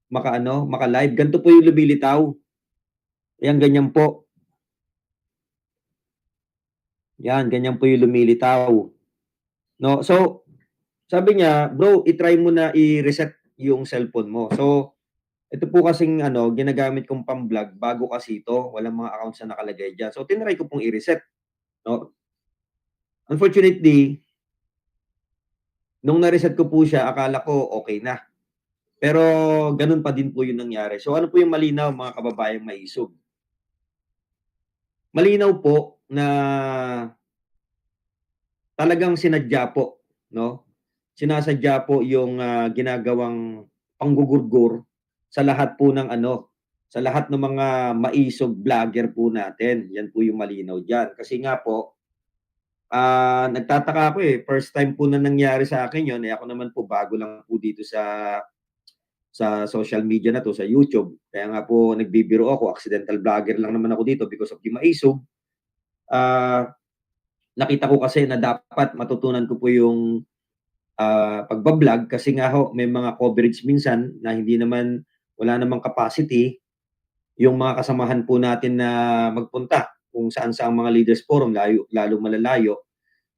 maka-live. Ganito po yung lumilitaw. Ayan, ganyan po. Yan, ganyan po yung lumilitaw. No? So, sabi niya, bro, i-try mo na i-reset yung cellphone mo. So, ito po kasing ginagamit kong pang-vlog, bago kasi ito, walang mga accounts na nakalagay diyan. So, tinry ko pong i-reset, no? Unfortunately, nung na-reset ko po siya, akala ko okay na. Pero ganun pa din po yung nangyari. So, ano po yung malinaw, mga kababayang maisog? Malinaw po na talagang sinadya po, no? Sinasadya po yung ginagawang panggugurgur sa lahat po ng sa lahat ng mga maisog vlogger po natin. Yan po yung malinaw diyan. Kasi nga po, nagtataka ako first time po na nangyari sa akin yon, ako naman po bago lang po dito sa social media na to, sa YouTube. Kaya nga po nagbibiro ako, accidental vlogger lang naman ako dito because of the maisog. Nakita ko kasi na dapat matutunan ko po yung pagbablog kasi nga ho, may mga coverage minsan na hindi naman, wala namang capacity yung mga kasamahan po natin na magpunta kung saan sa mga leaders forum, lalo malalayo.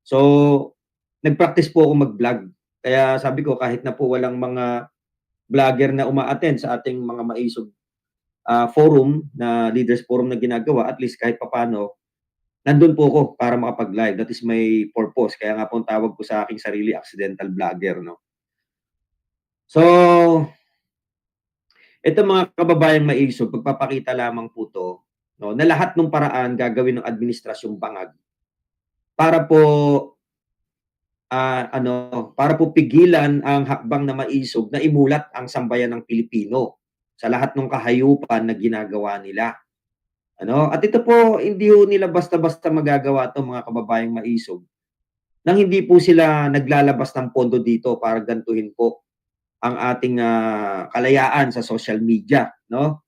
So, nag-practice po ako mag-vlog. Kaya sabi ko, kahit na po walang mga vlogger na uma-attend sa ating mga maisog forum na leaders forum na ginagawa, at least kahit papano, nandun po ako para makapag-live. That is my purpose. Kaya nga po ang tawag ko sa aking sarili, accidental vlogger, no? So, ito mga kababayang maisog, pagpapakita lamang po to, no, na lahat ng paraan gagawin ng administrasyong bangag para po para po pigilan ang hakbang na maisog na imulat ang sambayan ng Pilipino sa lahat ng kahayupan na ginagawa nila. At ito po, hindi ho nila basta-basta magagawa to, mga kababayang maisog, nang hindi po sila naglalabas ng pondo dito para gantuhin po ang ating kalayaan sa social media, no?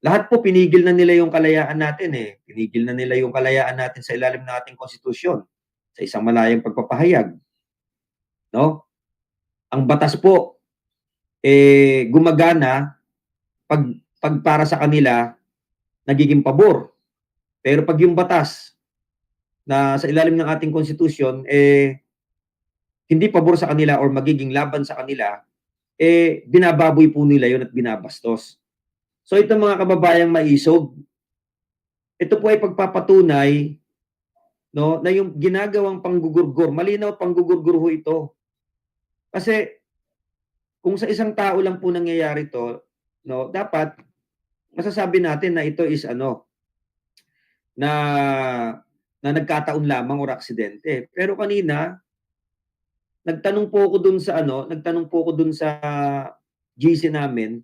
Lahat po pinigil na nila yung kalayaan natin Pinigil na nila yung kalayaan natin sa ilalim ng ating konstitusyon sa isang malayang pagpapahayag, no? Ang batas po gumagana pag para sa kanila nagiging pabor. Pero pag yung batas na sa ilalim ng ating konstitusyon hindi pabor sa kanila or magiging laban sa kanila, binababoy po nila yun at binabastos. So ito mga kababayang maisog, ito po ay pagpapatunay, no, na yung ginagawang panggugurgur, malinaw panggugurgur ho ito. Kasi kung sa isang tao lang po nangyayari to, no, dapat masasabi natin na ito is na nagkataon lamang or aksidente. Pero kanina nagtanong po ako dun sa GC namin,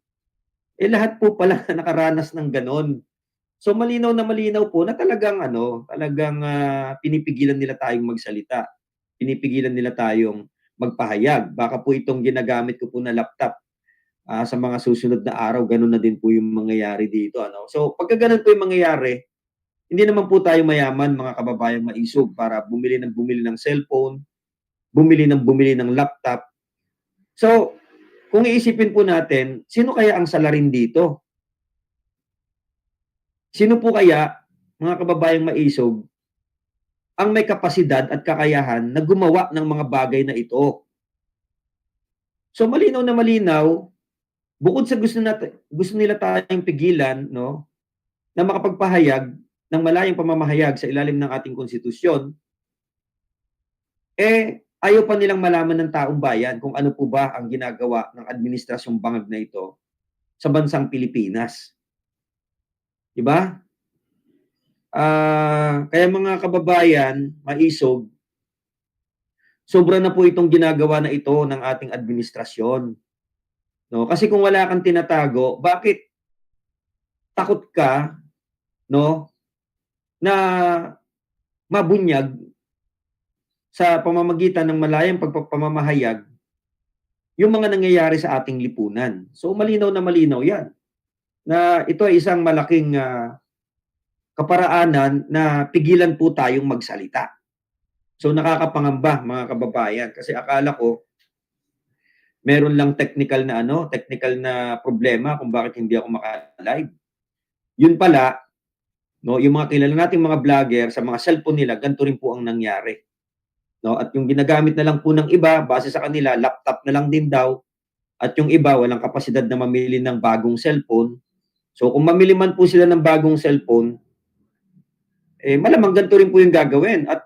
lahat po pala nakaranas ng ganon. So malinaw na malinaw po na talagang pinipigilan nila tayong magsalita. Pinipigilan nila tayong magpahayag. Baka po itong ginagamit ko po na laptop sa mga susunod na araw, ganun na din po yung mangyayari dito. So pagka ganun po yung mangyayari, hindi naman po tayo mayaman, mga kababayang maisog, para bumili ng cellphone, bumili ng laptop. So, kung iisipin po natin, sino kaya ang salarin dito? Sino po kaya, mga kababayang maisog, ang may kapasidad at kakayahan na gumawa ng mga bagay na ito? So malinaw na malinaw, bukod sa gusto nila tayong pigilan, no, na makapagpahayag ng malayang pamamahayag sa ilalim ng ating konstitusyon, ayaw pa nilang malaman ng taong bayan kung ano po ba ang ginagawa ng administrasyong bangag na ito sa bansang Pilipinas. Diba? Kaya mga kababayan, maisog, sobra na po itong ginagawa na ito ng ating administrasyon. No? Kasi kung wala kang tinatago, bakit takot ka, no, na mabunyag sa pamamagitan ng malayang pagpapamahayag yung mga nangyayari sa ating lipunan? So malinaw na malinaw yan na ito ay isang malaking kaparaanan na pigilan po tayong magsalita. So nakakapangamba, mga kababayan, kasi akala ko meron lang technical na technical na problema kung bakit hindi ako maka-live. Yun pala, no, yung mga kilala nating mga vlogger sa mga cellphone nila, ganito rin po ang nangyari. No, at yung ginagamit na lang po ng iba, base sa kanila, laptop na lang din daw, at yung iba walang kapasidad na mamili ng bagong cellphone. So kung mamili man po sila ng bagong cellphone, malamang ganito rin po yung gagawin. At